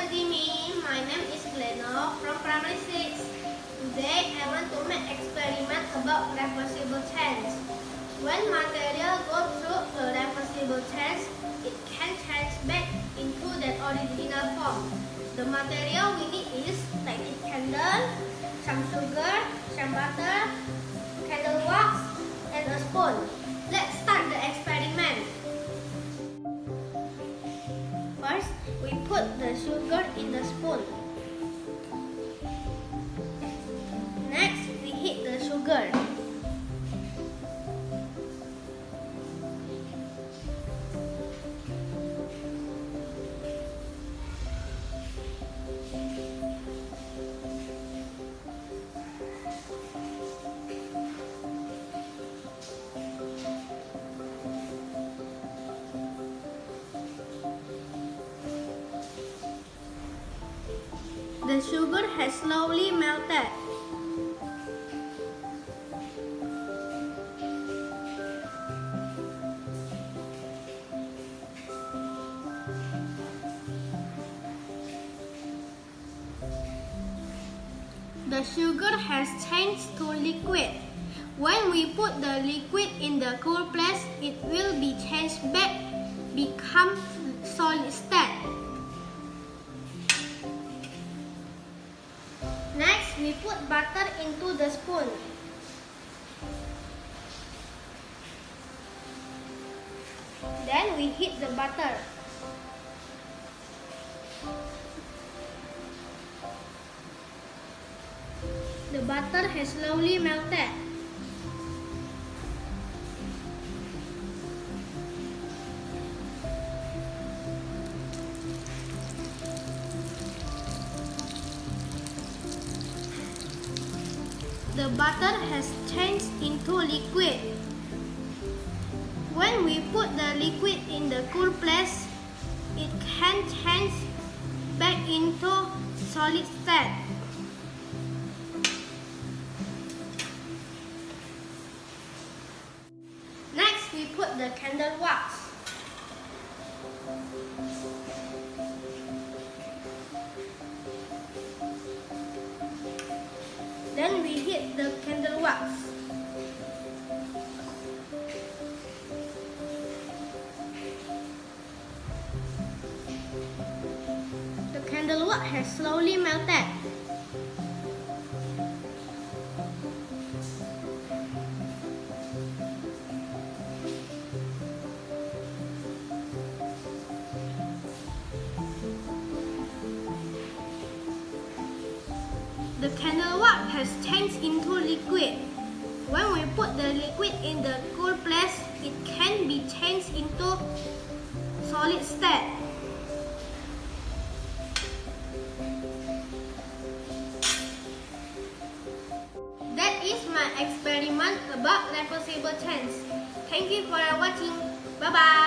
Good evening, my name is Gleno from primary 6. Today I want to make experiment about reversible change. When material goes through a reversible change, it can change back into the original form. The material we need is lighted candle, some sugar, some butter, candle wax, and a spoon. Let's start the experiment. First, we put the sugar in the spoon. Next, we heat the sugar. The sugar has slowly melted. The sugar has changed to liquid. When we put the liquid in the cool place, it will be changed back, become solid state. Next, we put butter into the spoon. Then we heat the butter. The butter has slowly melted. The butter has changed into liquid. When we put the liquid in the cool place, it can change back into solid state. Next, we put the candle wax. Then we heat the candle wax. The candle wax has slowly melted. The candle wax has changed into liquid. When we put the liquid in the cool place, it can be changed into solid state. That is my experiment about reversible change. Thank you for watching. Bye bye.